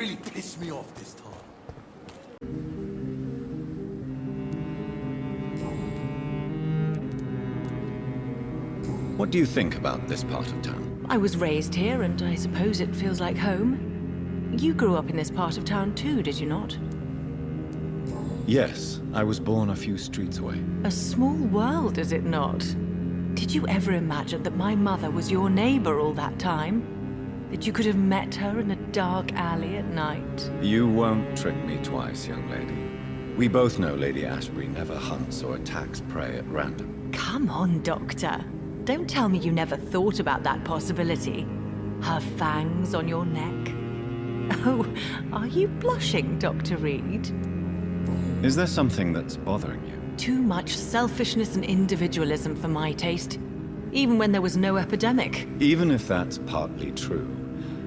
really pissed me off this time. What do you think about this part of town? I was raised here, and I suppose it feels like home. You grew up in this part of town too, did you not? Yes, I was born a few streets away. A small world, is it not? Did you ever imagine that my mother was your neighbor all that time? That you could have met her in a dark alley at night? You won't trick me twice, young lady. We both know Lady Ashbury never hunts or attacks prey at random. Come on, Doctor. Don't tell me you never thought about that possibility. Her fangs on your neck. Oh, are you blushing, Dr. Reid? Is there something that's bothering you? Too much selfishness and individualism for my taste. Even when there was no epidemic. Even if that's partly true,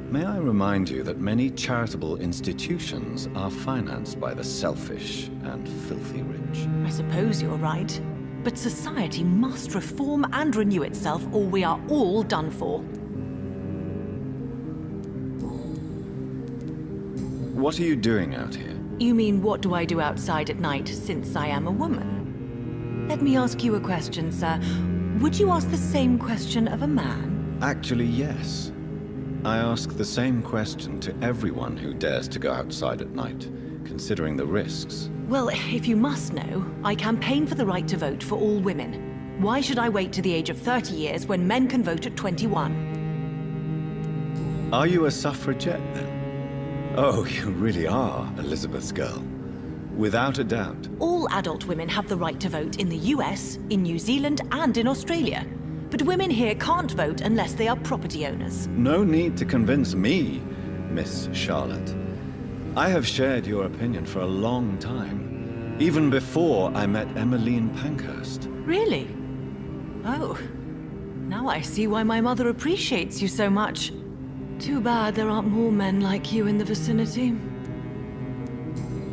may I remind you that many charitable institutions are financed by the selfish and filthy rich. I suppose you're right. But society must reform and renew itself, or we are all done for. What are you doing out here? You mean, what do I do outside at night since I am a woman? Let me ask you a question, sir. Would you ask the same question of a man? Actually, yes. I ask the same question to everyone who dares to go outside at night, considering the risks. Well, if you must know, I campaign for the right to vote for all women. Why should I wait to the age of 30 years when men can vote at 21? Are you a suffragette, then? Oh, you really are Elizabeth's girl. Without a doubt. All adult women have the right to vote in the US, in New Zealand, and in Australia. But women here can't vote unless they are property owners. No need to convince me, Miss Charlotte. I have shared your opinion for a long time, even before I met Emmeline Pankhurst. Really? Oh. Now I see why my mother appreciates you so much. Too bad there aren't more men like you in the vicinity.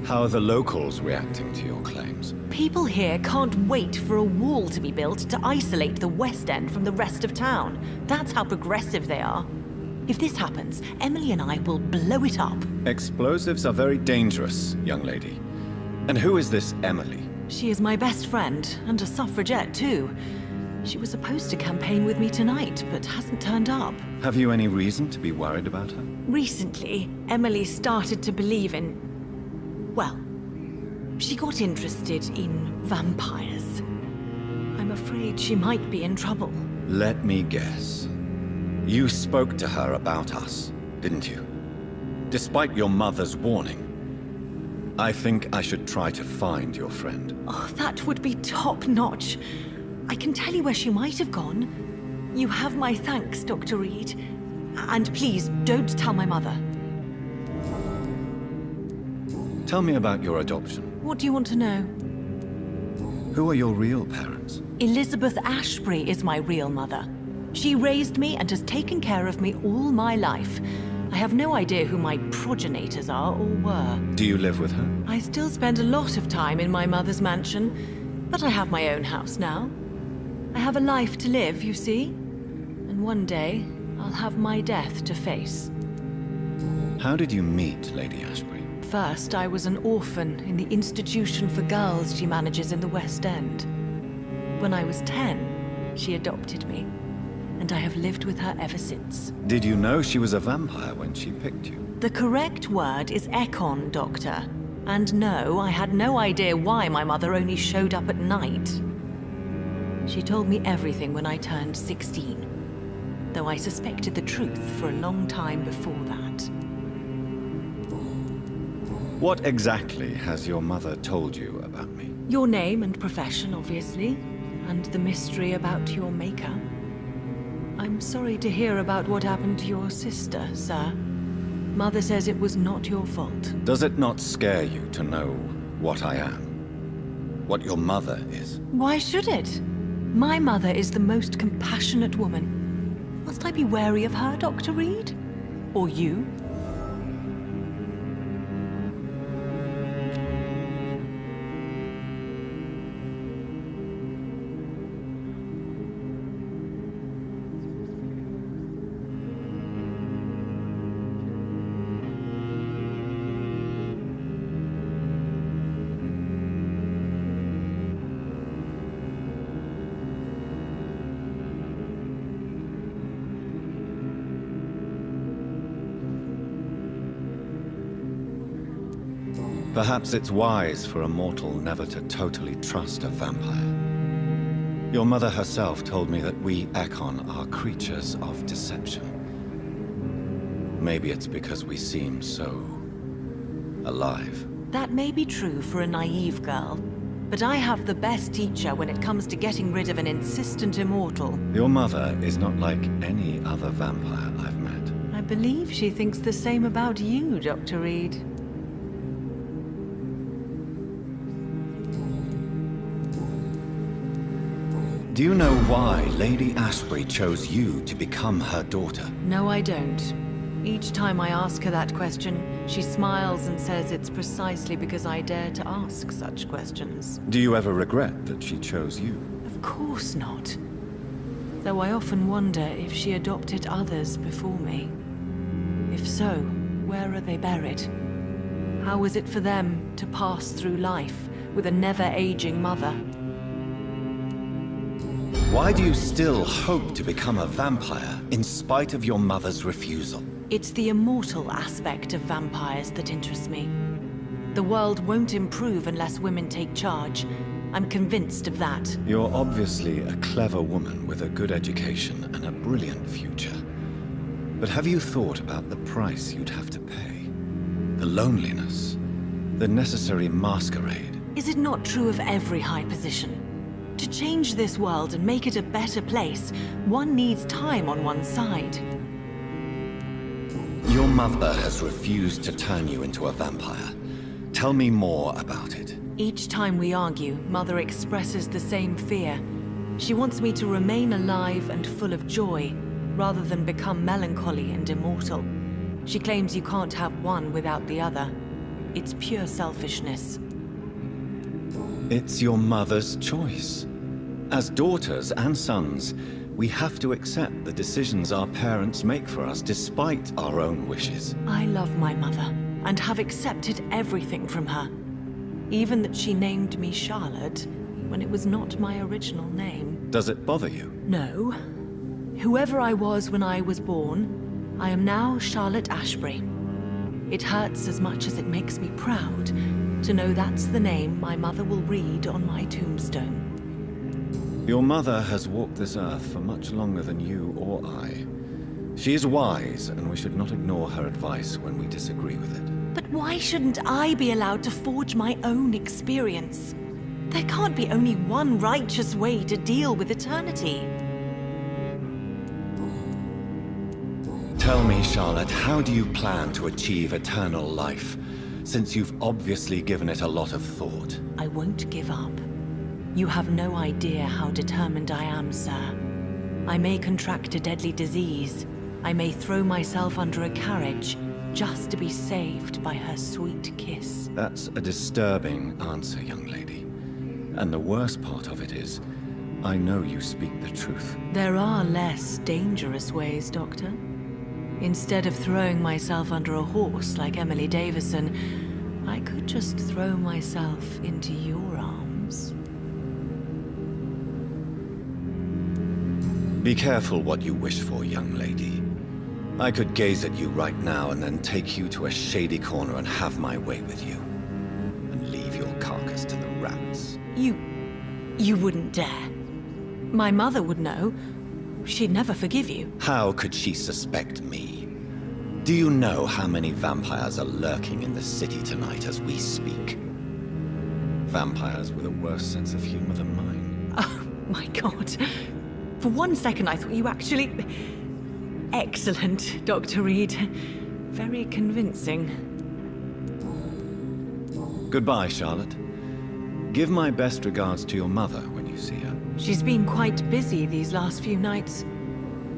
How are the locals reacting to your claims? People here can't wait for a wall to be built to isolate the West End from the rest of town. That's how progressive they are. If this happens, Emily and I will blow it up. Explosives are very dangerous, young lady. And who is this Emily? She is my best friend, and a suffragette too. She was supposed to campaign with me tonight, but hasn't turned up. Have you any reason to be worried about her? Recently, Emily started to believe in... well, she got interested in vampires. I'm afraid she might be in trouble. Let me guess. You spoke to her about us, didn't you? Despite your mother's warning. I think I should try to find your friend. Oh, that would be top-notch. I can tell you where she might have gone. You have my thanks, Dr. Reid. And please, don't tell my mother. Tell me about your adoption. What do you want to know? Who are your real parents? Elizabeth Ashbury is my real mother. She raised me and has taken care of me all my life. I have no idea who my progenitors are or were. Do you live with her? I still spend a lot of time in my mother's mansion, but I have my own house now. I have a life to live, you see? And one day, I'll have my death to face. How did you meet Lady Ashbury? First, I was an orphan in the institution for girls she manages in the West End. When I was 10, she adopted me, and I have lived with her ever since. Did you know she was a vampire when she picked you? The correct word is Ekon, Doctor. And no, I had no idea why my mother only showed up at night. She told me everything when I turned 16, though I suspected the truth for a long time before that. What exactly has your mother told you about me? Your name and profession, obviously, and the mystery about your maker. I'm sorry to hear about what happened to your sister, sir. Mother says it was not your fault. Does it not scare you to know what I am? What your mother is? Why should it? My mother is the most compassionate woman. Must I be wary of her, Dr. Reid? Or you? Perhaps it's wise for a mortal never to totally trust a vampire. Your mother herself told me that we Ekon are creatures of deception. Maybe it's because we seem so alive. That may be true for a naive girl, but I have the best teacher when it comes to getting rid of an insistent immortal. Your mother is not like any other vampire I've met. I believe she thinks the same about you, Dr. Reid. Do you know why Lady Ashbury chose you to become her daughter? No, I don't. Each time I ask her that question, she smiles and says it's precisely because I dare to ask such questions. Do you ever regret that she chose you? Of course not. Though I often wonder if she adopted others before me. If so, where are they buried? How was it for them to pass through life with a never-aging mother? Why do you still hope to become a vampire in spite of your mother's refusal? It's the immortal aspect of vampires that interests me. The world won't improve unless women take charge. I'm convinced of that. You're obviously a clever woman with a good education and a brilliant future. But have you thought about the price you'd have to pay? The loneliness, the necessary masquerade. Is it not true of every high position? To change this world and make it a better place, one needs time on one's side. Your mother has refused to turn you into a vampire. Tell me more about it. Each time we argue, Mother expresses the same fear. She wants me to remain alive and full of joy, rather than become melancholy and immortal. She claims you can't have one without the other. It's pure selfishness. It's your mother's choice. As daughters and sons, we have to accept the decisions our parents make for us despite our own wishes. I love my mother, and have accepted everything from her. Even that she named me Charlotte, when it was not my original name. Does it bother you? No. Whoever I was when I was born, I am now Charlotte Ashbury. It hurts as much as it makes me proud to know that's the name my mother will read on my tombstone. Your mother has walked this earth for much longer than you or I. She is wise, and we should not ignore her advice when we disagree with it. But why shouldn't I be allowed to forge my own experience? There can't be only one righteous way to deal with eternity. Tell me, Charlotte, how do you plan to achieve eternal life, since you've obviously given it a lot of thought? I won't give up. You have no idea how determined I am, sir. I may contract a deadly disease. I may throw myself under a carriage, just to be saved by her sweet kiss. That's a disturbing answer, young lady. And the worst part of it is, I know you speak the truth. There are less dangerous ways, Doctor. Instead of throwing myself under a horse like Emily Davison, I could just throw myself into your arms. Be careful what you wish for, young lady. I could gaze at you right now and then take you to a shady corner and have my way with you. And leave your carcass to the rats. You wouldn't dare. My mother would know. She'd never forgive you. How could she suspect me? Do you know how many vampires are lurking in the city tonight as we speak? Vampires with a worse sense of humor than mine. Oh, my God. For one second, I thought you actually... Excellent, Dr. Reid. Very convincing. Goodbye, Charlotte. Give my best regards to your mother when you see her. She's been quite busy these last few nights.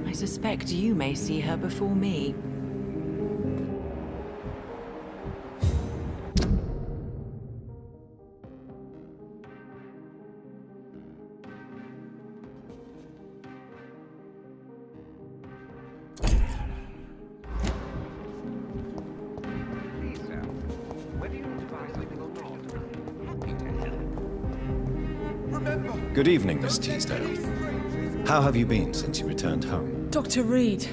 I suspect you may see her before me. Good evening, Miss Teasdale. How have you been since you returned home? Dr. Reid.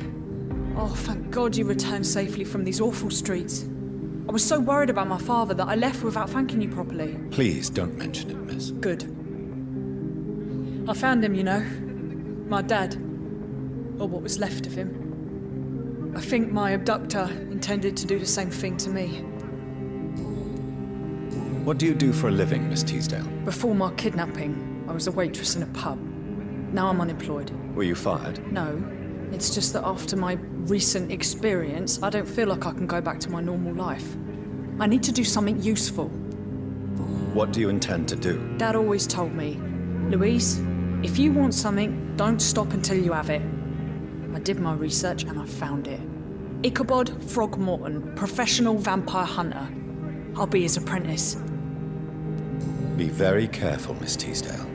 Oh, thank God you returned safely from these awful streets. I was so worried about my father that I left without thanking you properly. Please don't mention it, miss. Good. I found him, you know. My dad. Or what was left of him. I think my abductor intended to do the same thing to me. What do you do for a living, Miss Teasdale? Before my kidnapping, I was a waitress in a pub. Now I'm unemployed. Were you fired? No. It's just that after my recent experience, I don't feel like I can go back to my normal life. I need to do something useful. What do you intend to do? Dad always told me, Louise, if you want something, don't stop until you have it. I did my research and I found it. Ichabod Throgmorton, professional vampire hunter. I'll be his apprentice. Be very careful, Miss Teasdale.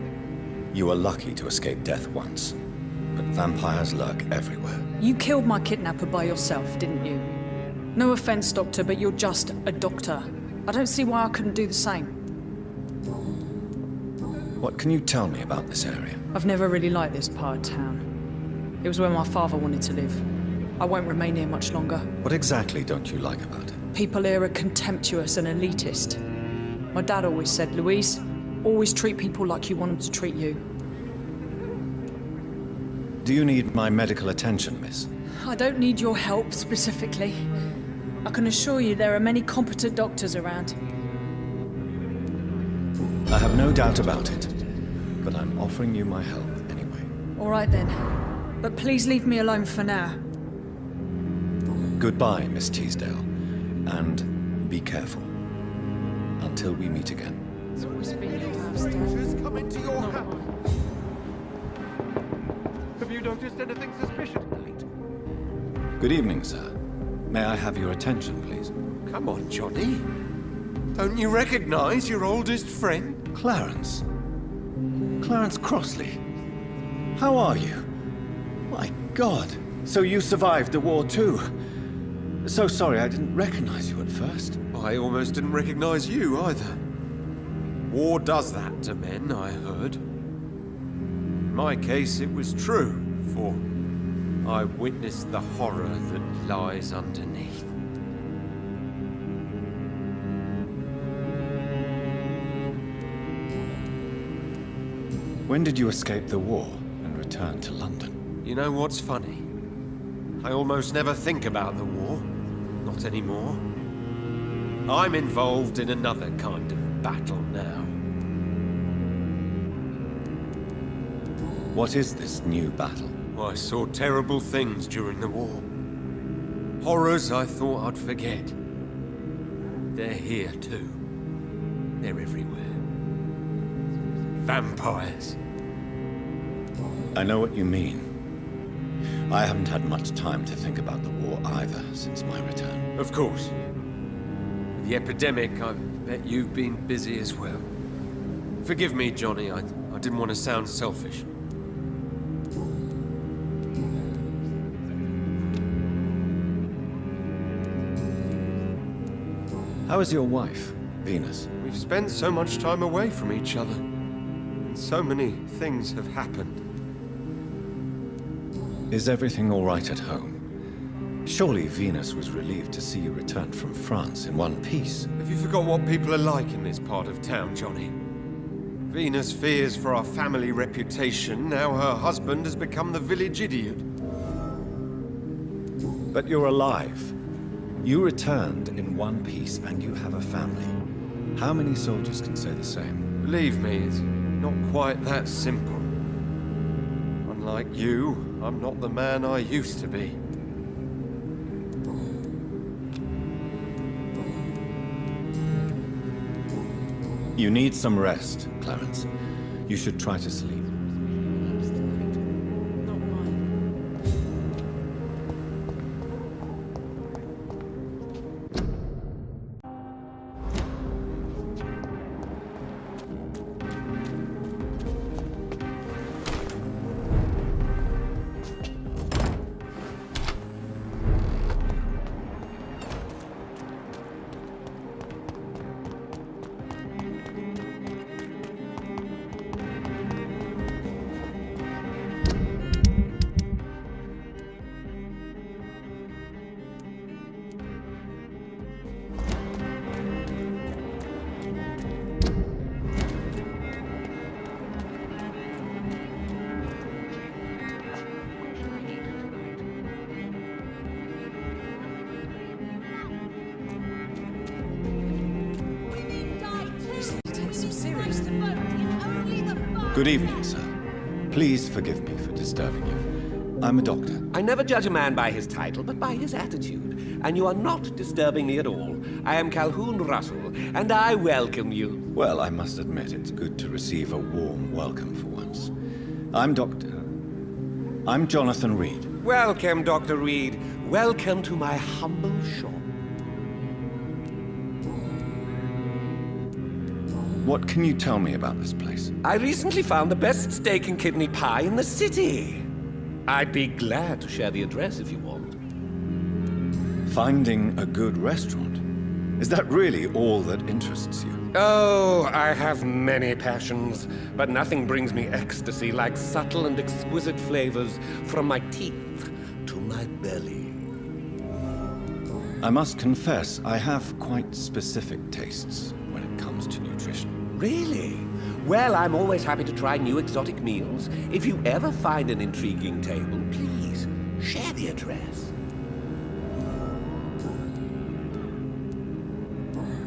You were lucky to escape death once, but vampires lurk everywhere. You killed my kidnapper by yourself, didn't you? No offense, Doctor, but you're just a doctor. I don't see why I couldn't do the same. What can you tell me about this area? I've never really liked this part of town. It was where my father wanted to live. I won't remain here much longer. What exactly don't you like about it? People here are contemptuous and elitist. My dad always said, Louise, always treat people like you want them to treat you. Do you need my medical attention, miss? I don't need your help specifically. I can assure you there are many competent doctors around. I have no doubt about it, but I'm offering you my help anyway. All right then. But please leave me alone for now. Goodbye, Miss Teasdale, and be careful. Until we meet again. It's always been your house, Strangers Dad. come into your Not house. mine. Have you noticed anything suspicious tonight? Good evening, sir. May I have your attention, please? Come on, Johnny. Don't you recognize your oldest friend? Clarence. Clarence Crossley. How are you? My God. So you survived the war too. So sorry I didn't recognize you at first. I almost didn't recognize you either. War does that to men, I heard. In my case, it was true, for I witnessed the horror that lies underneath. When did you escape the war and return to London? You know what's funny? I almost never think about the war. Not anymore. I'm involved in another kind of battle now. What is this new battle? I saw terrible things during the war. Horrors I thought I'd forget. They're here too. They're everywhere. Vampires. I know what you mean. I haven't had much time to think about the war either since my return. Of course. With the epidemic, I bet you've been busy as well. Forgive me, Johnny, I didn't want to sound selfish. How is your wife, Venus? We've spent so much time away from each other. And so many things have happened. Is everything all right at home? Surely Venus was relieved to see you return from France in one piece. Have you forgot what people are like in this part of town, Johnny? Venus fears for our family reputation. Now her husband has become the village idiot. But you're alive. You returned in one piece and you have a family. How many soldiers can say the same? Believe me, it's not quite that simple. Unlike you, I'm not the man I used to be. You need some rest, Clarence. You should try to sleep. Not mine. Good evening, sir. Please forgive me for disturbing you. I'm a doctor. I never judge a man by his title, but by his attitude. And you are not disturbing me at all. I am Calhoun Russell, and I welcome you. Well, I must admit it's good to receive a warm welcome for once. I'm Jonathan Reid. Welcome, Dr. Reid. Welcome to my humble shop. What can you tell me about this place? I recently found the best steak and kidney pie in the city. I'd be glad to share the address if you want. Finding a good restaurant? Is that really all that interests you? Oh, I have many passions, but nothing brings me ecstasy like subtle and exquisite flavors from my teeth to my belly. I must confess, I have quite specific tastes when it comes to nutrition. Really? Well, I'm always happy to try new exotic meals. If you ever find an intriguing table, please share the address.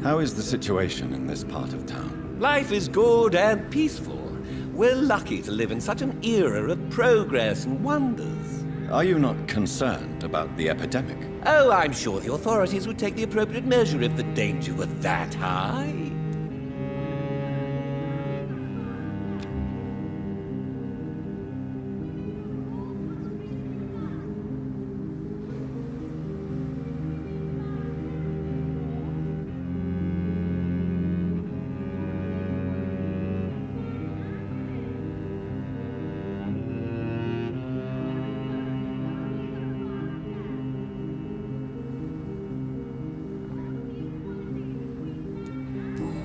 How is the situation in this part of town? Life is good and peaceful. We're lucky to live in such an era of progress and wonders. Are you not concerned about the epidemic? Oh, I'm sure the authorities would take the appropriate measure if the danger were that high.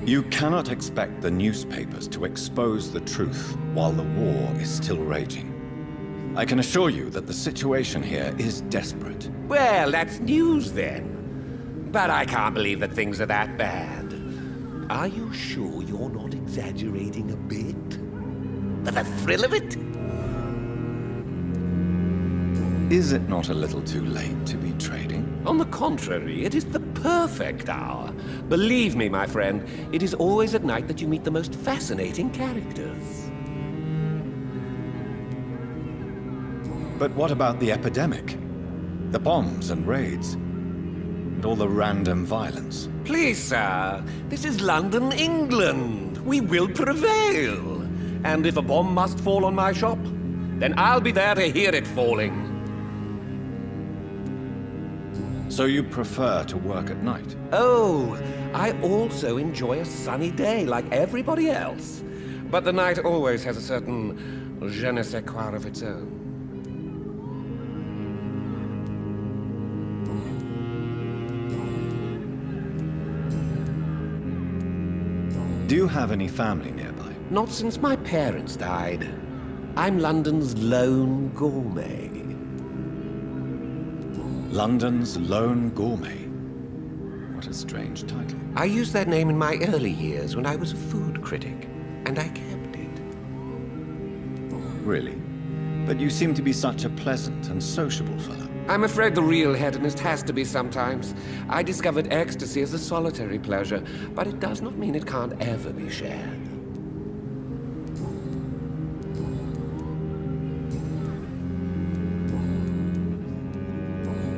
You cannot expect the newspapers to expose the truth while the war is still raging. I can assure you that the situation here is desperate. Well, that's news then. But I can't believe that things are that bad. Are you sure you're not exaggerating a bit? For the thrill of it? Is it not a little too late to be trading? On the contrary, it is the perfect hour. Believe me, my friend, it is always at night that you meet the most fascinating characters. But what about the epidemic? The bombs and raids? And all the random violence? Please, sir, this is London, England. We will prevail. And if a bomb must fall on my shop, then I'll be there to hear it falling. So you prefer to work at night? Oh, I also enjoy a sunny day like everybody else. But the night always has a certain je ne sais quoi of its own. Do you have any family nearby? Not since my parents died. I'm London's lone gourmet. London's Lone Gourmet. What a strange title. I used that name in my early years when I was a food critic, and I kept it. Really? But you seem to be such a pleasant and sociable fellow. I'm afraid the real hedonist has to be sometimes. I discovered ecstasy as a solitary pleasure, but it does not mean it can't ever be shared.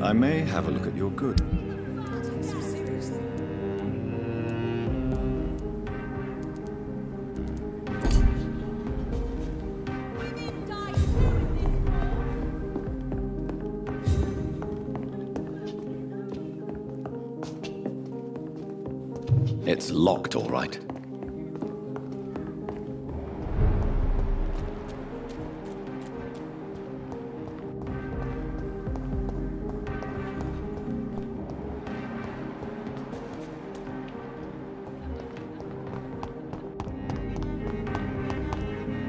I may have a look at your goods. It's locked, all right.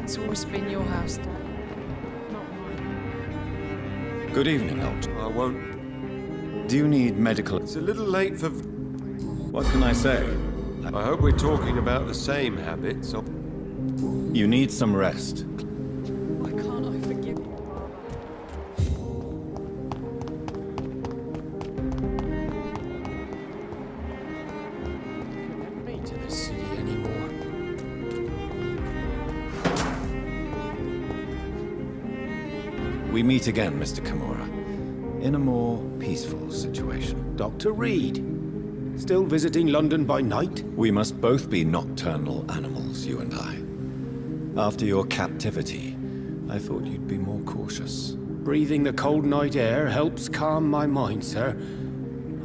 It's always been your house, Dad. Not mine. Good evening, old. I won't. Do you need medical... It's a little late for... What can I say? I hope we're talking about the same habits. You need some rest. Why can't I forgive you, Father? Me to the city anymore. We meet again, Mr. Kimura, in a more peaceful situation. Dr. Reid, still visiting London by night? We must both be nocturnal animals, you and I. After your captivity, I thought you'd be more cautious. Breathing the cold night air helps calm my mind, sir.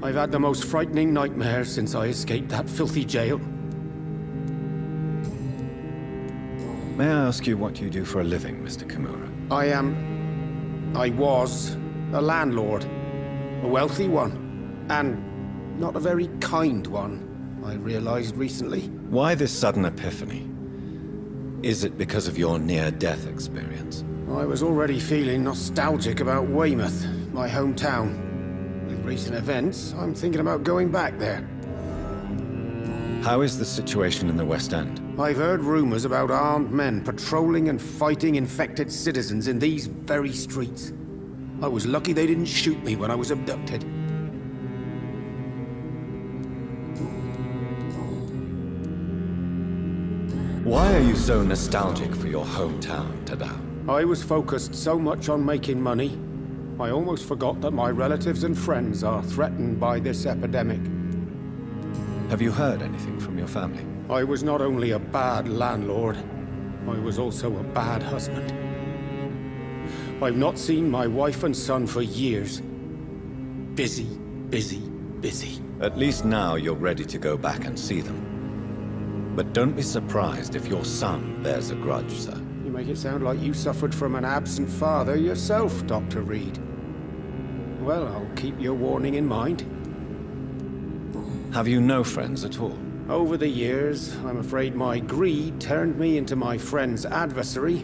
I've had the most frightening nightmares since I escaped that filthy jail. May I ask you what you do for a living, Mr. Kimura? I was a landlord. A wealthy one. And not a very kind one, I realized recently. Why this sudden epiphany? Is it because of your near-death experience? I was already feeling nostalgic about Weymouth, my hometown. With recent events, I'm thinking about going back there. How is the situation in the West End? I've heard rumors about armed men patrolling and fighting infected citizens in these very streets. I was lucky they didn't shoot me when I was abducted. Why are you so nostalgic for your hometown, Teadale? I was focused so much on making money, I almost forgot that my relatives and friends are threatened by this epidemic. Have you heard anything from your family? I was not only a bad landlord, I was also a bad husband. I've not seen my wife and son for years. Busy, busy, busy. At least now you're ready to go back and see them. But don't be surprised if your son bears a grudge, sir. You make it sound like you suffered from an absent father yourself, Dr. Reid. Well, I'll keep your warning in mind. Have you no friends at all? Over the years, I'm afraid my greed turned me into my friend's adversary,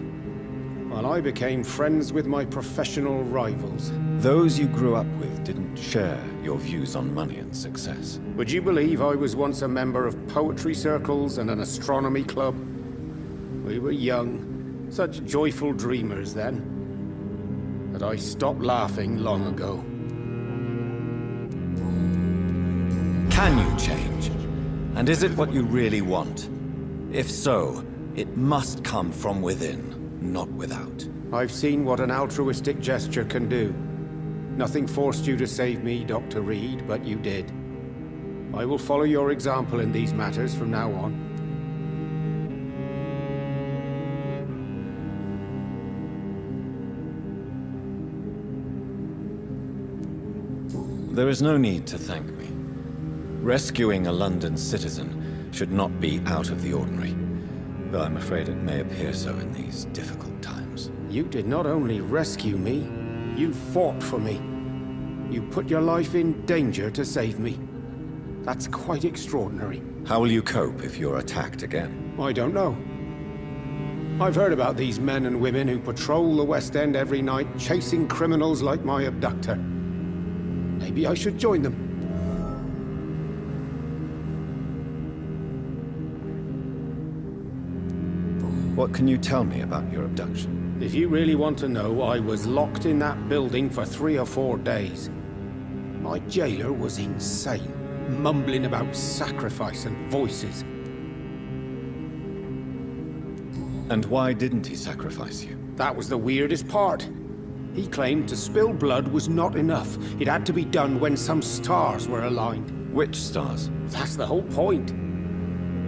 while I became friends with my professional rivals. Those you grew up with didn't share your views on money and success. Would you believe I was once a member of poetry circles and an astronomy club? We were young, such joyful dreamers then. But I stopped laughing long ago. Can you change? And is it what you really want? If so, it must come from within, not without. I've seen what an altruistic gesture can do. Nothing forced you to save me, Dr. Reid, but you did. I will follow your example in these matters from now on. There is no need to thank me. Rescuing a London citizen should not be out of the ordinary, though I'm afraid it may appear so in these difficult times. You did not only rescue me, you fought for me. You put your life in danger to save me. That's quite extraordinary. How will you cope if you're attacked again? I don't know. I've heard about these men and women who patrol the West End every night, chasing criminals like my abductor. Maybe I should join them. What can you tell me about your abduction? If you really want to know, I was locked in that building for 3 or 4 days. My jailer was insane, mumbling about sacrifice and voices. And why didn't he sacrifice you? That was the weirdest part. He claimed to spill blood was not enough. It had to be done when some stars were aligned. Which stars? That's the whole point.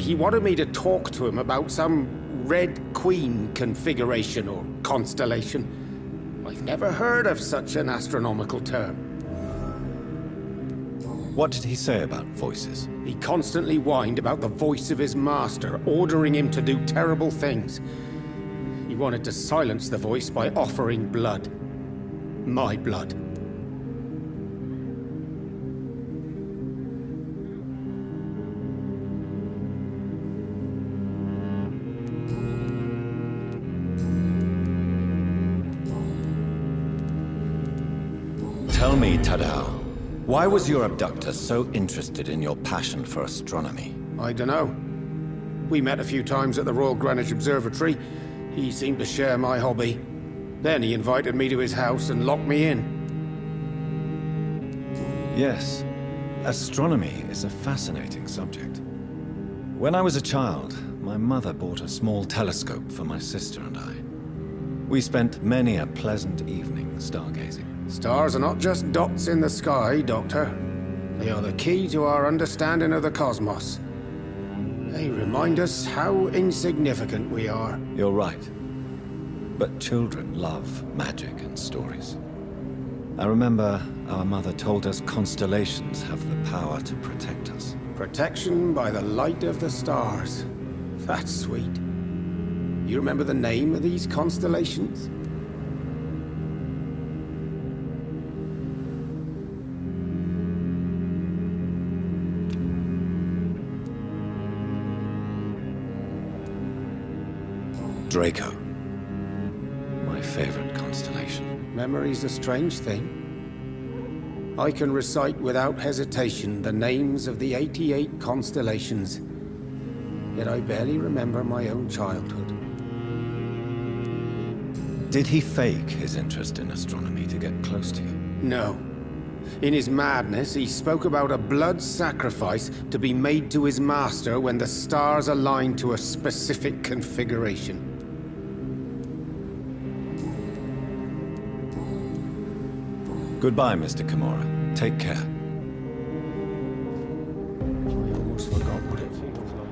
He wanted me to talk to him about some Red Queen configuration or constellation. I've never heard of such an astronomical term. What did he say about voices? He constantly whined about the voice of his master, ordering him to do terrible things. He wanted to silence the voice by offering blood. My blood. Tell me, Teadale, why was your abductor so interested in your passion for astronomy? I dunno. We met a few times at the Royal Greenwich Observatory. He seemed to share my hobby. Then he invited me to his house and locked me in. Yes, astronomy is a fascinating subject. When I was a child, my mother bought a small telescope for my sister and I. We spent many a pleasant evening stargazing. Stars are not just dots in the sky, Doctor. They are the key to our understanding of the cosmos. They remind us how insignificant we are. You're right. But children love magic and stories. I remember our mother told us constellations have the power to protect us. Protection by the light of the stars. That's sweet. You remember the name of these constellations? Draco. My favorite constellation. Memory's a strange thing. I can recite without hesitation the names of the 88 constellations, yet I barely remember my own childhood. Did he fake his interest in astronomy to get close to you? No. In his madness, he spoke about a blood sacrifice to be made to his master when the stars aligned to a specific configuration. Goodbye, Mr. Kimura. Take care. I almost forgot what it feels like.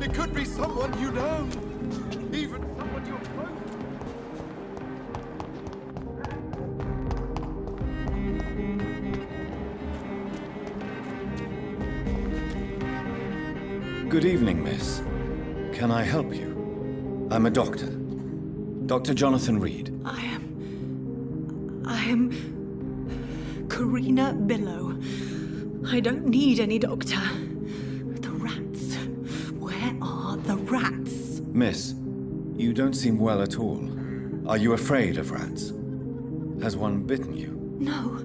It could be someone you know. Even someone you're close Good evening, miss. Can I help you? I'm a doctor. Dr. Jonathan Reid. I am Karina Billow. I don't need any doctor. The rats. Where are the rats? Miss, you don't seem well at all. Are you afraid of rats? Has one bitten you? No,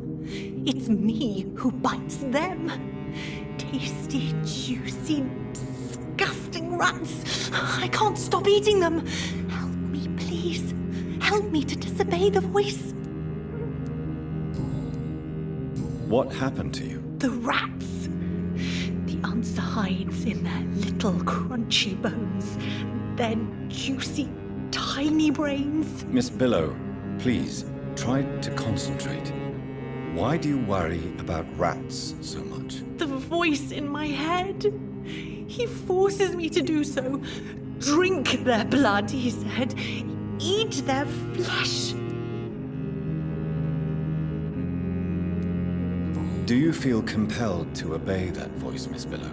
it's me who bites them. Tasty, juicy, disgusting rats. I can't stop eating them. Help me, please. Help me to disobey the voice. What happened to you? The rats. The answer hides in their little crunchy bones. Their juicy, tiny brains. Miss Billow, please, try to concentrate. Why do you worry about rats so much? The voice in my head. He forces me to do so. Drink their blood, he said. Eat their flesh. Do you feel compelled to obey that voice, Miss Billow?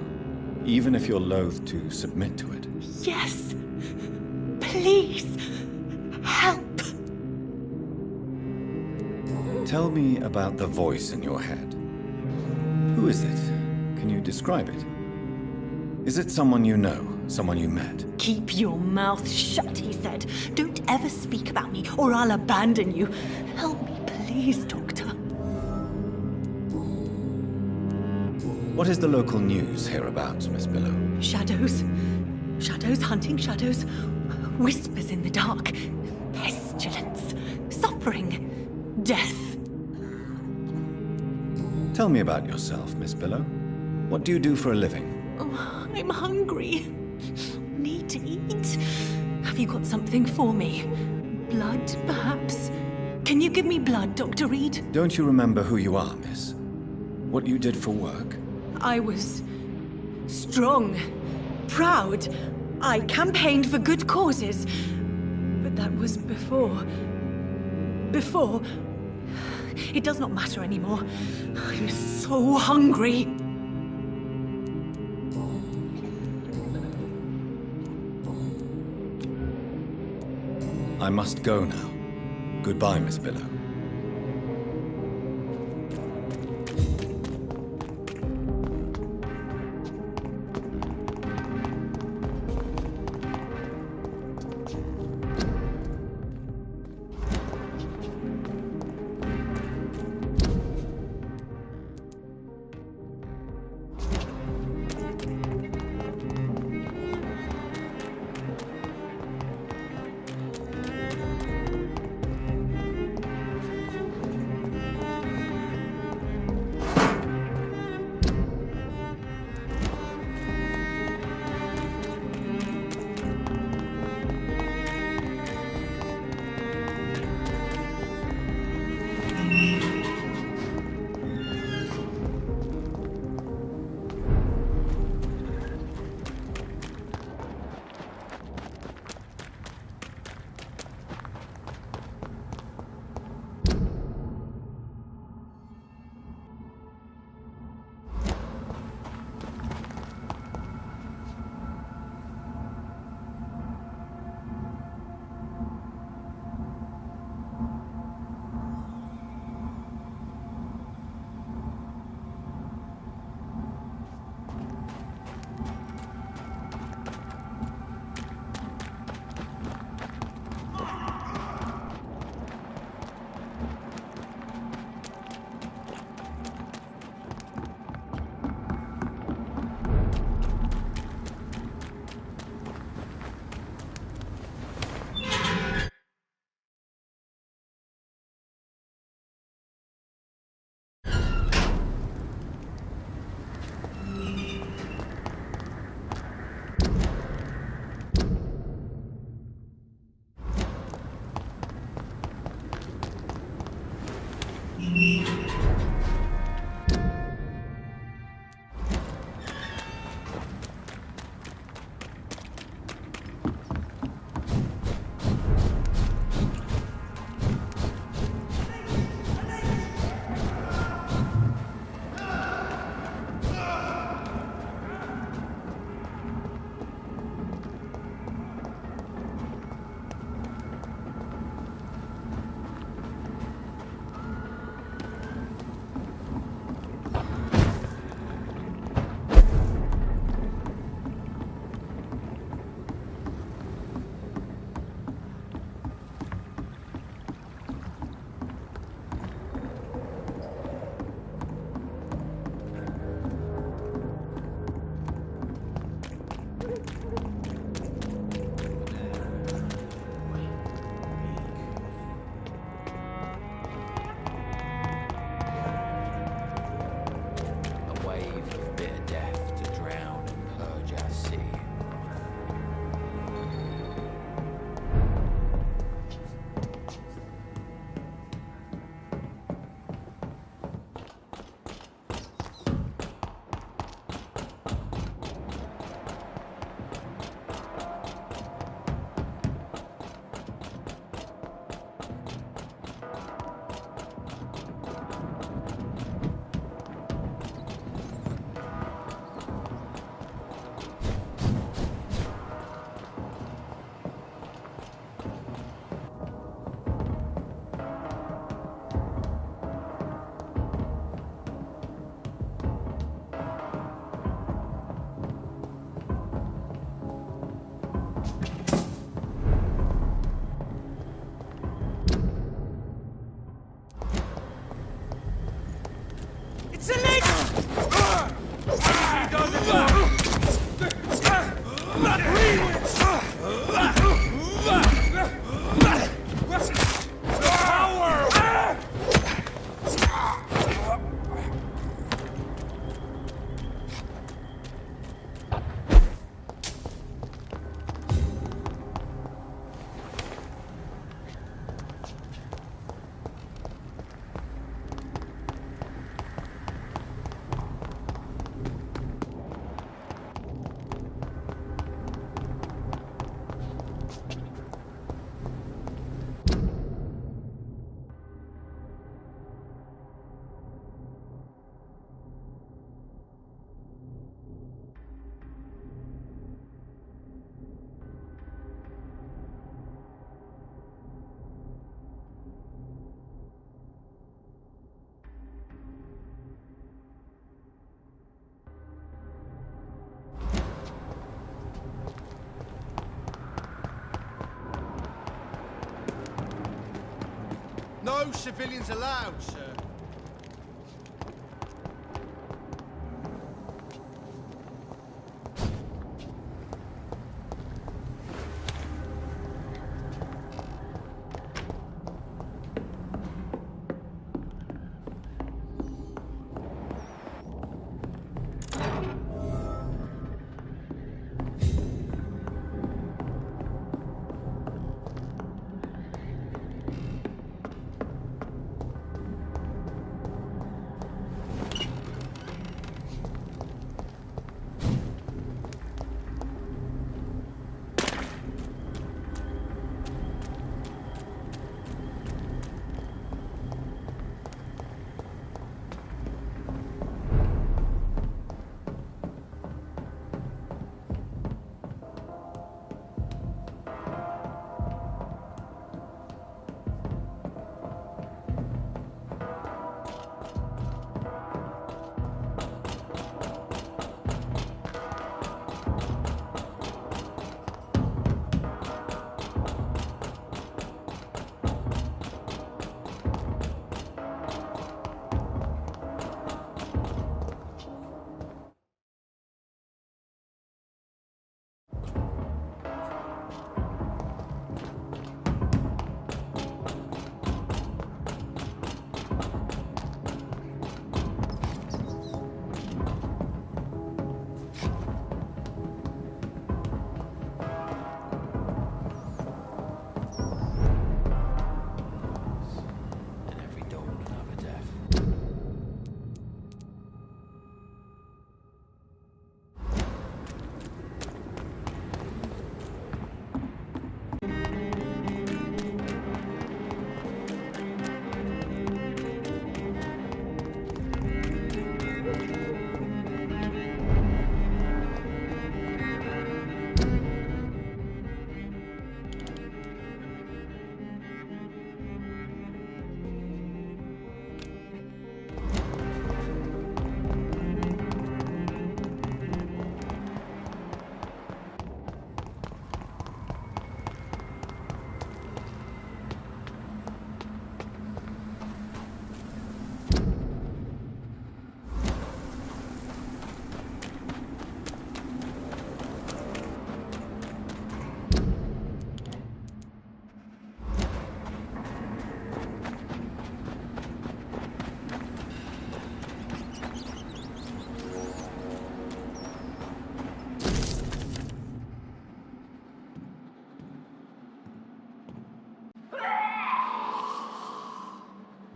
Even if you're loath to submit to it? Yes. Please. Help. Tell me about the voice in your head. Who is it? Can you describe it? Is it someone you know? Someone you met? Keep your mouth shut, he said. Don't ever speak about me, or I'll abandon you. Help me, please, Doctor. What is the local news hereabouts, Miss Billow? Shadows. Shadows hunting shadows. Whispers in the dark. Pestilence. Suffering. Death. Tell me about yourself, Miss Billow. What do you do for a living? Oh, I'm hungry. Need to eat. Have you got something for me? Blood, perhaps? Can you give me blood, Dr. Reid? Don't you remember who you are, miss? What you did for work? I was strong, proud. I campaigned for good causes. But that was before. Before. It does not matter anymore. I'm so hungry. I must go now. Goodbye, Miss Billow. No civilians allowed, sir.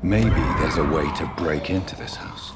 Maybe there's a way to break into this house.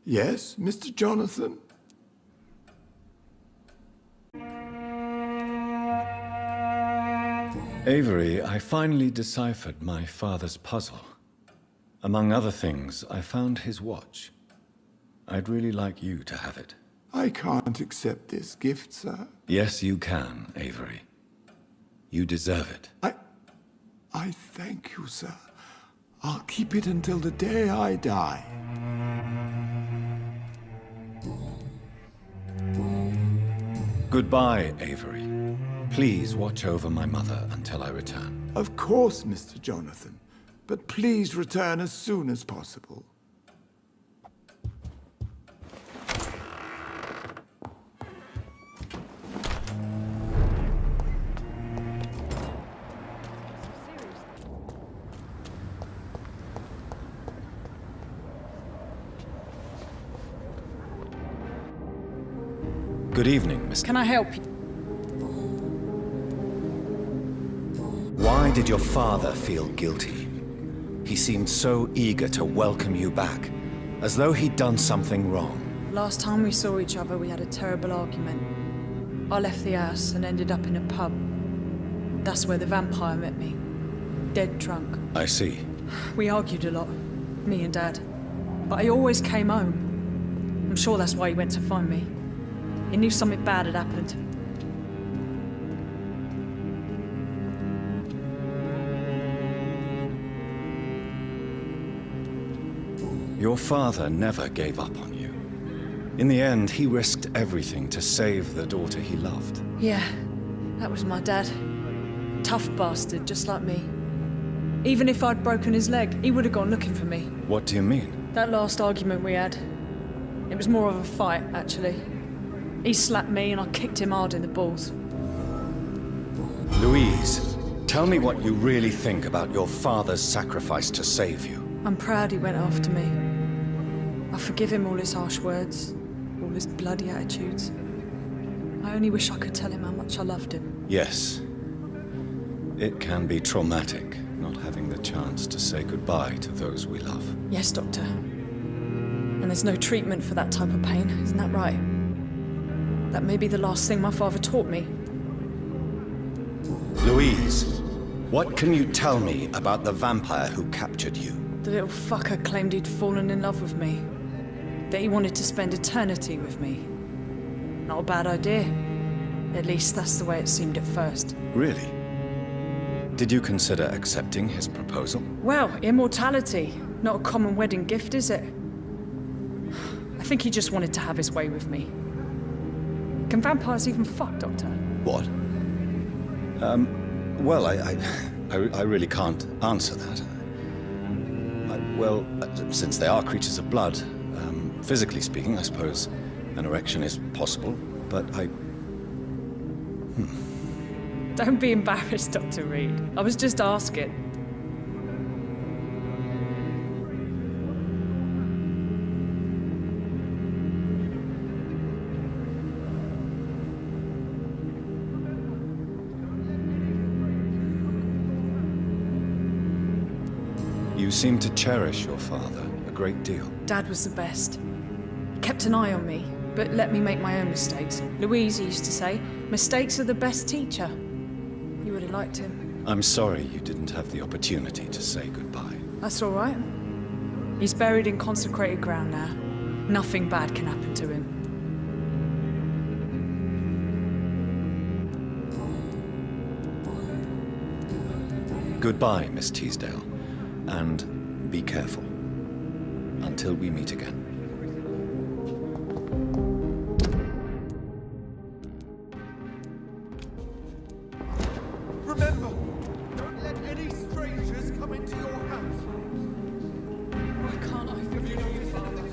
Yes, Mr. Jonathan? Avery, I finally deciphered my father's puzzle. Among other things, I found his watch. I'd really like you to have it. I can't accept this gift, sir. Yes, you can, Avery. You deserve it. I thank you, sir. I'll keep it until the day I die. Goodbye, Avery. Please watch over my mother until I return. Of course, Mr. Jonathan. But please return as soon as possible. Good evening, Mr. Can I help you? Why did your father feel guilty? He seemed so eager to welcome you back, as though he'd done something wrong. Last time we saw each other, we had a terrible argument. I left the house and ended up in a pub. That's where the vampire met me. Dead drunk. I see. We argued a lot, me and Dad. But he always came home. I'm sure that's why he went to find me. He knew something bad had happened. Your father never gave up on you. In the end, he risked everything to save the daughter he loved. Yeah, that was my dad. Tough bastard, just like me. Even if I'd broken his leg, he would have gone looking for me. What do you mean? That last argument we had, it was more of a fight, actually. He slapped me and I kicked him hard in the balls. Louise, tell me what you really think about your father's sacrifice to save you. I'm proud he went after me. I forgive him all his harsh words, all his bloody attitudes. I only wish I could tell him how much I loved him. Yes. It can be traumatic, not having the chance to say goodbye to those we love. Yes, Doctor. And there's no treatment for that type of pain, isn't that right? That may be the last thing my father taught me. Louise, what can you tell me about the vampire who captured you? The little fucker claimed he'd fallen in love with me. That he wanted to spend eternity with me. Not a bad idea. At least that's the way it seemed at first. Really? Did you consider accepting his proposal? Well, immortality. Not a common wedding gift, is it? I think he just wanted to have his way with me. Can vampires even fuck, Doctor? What? Well, I really can't answer that. Well, since they are creatures of blood, physically speaking, I suppose an erection is possible, but Don't be embarrassed, Dr. Reid. I was just asking. You seem to cherish your father a great deal. Dad was the best. He kept an eye on me, but let me make my own mistakes. Louise used to say, mistakes are the best teacher. You would have liked him. I'm sorry you didn't have the opportunity to say goodbye. That's all right. He's buried in consecrated ground now. Nothing bad can happen to him. Goodbye, Miss Teasdale. And be careful. Until we meet again. Remember, don't let any strangers come into your house. Why can't I forgive you, Father?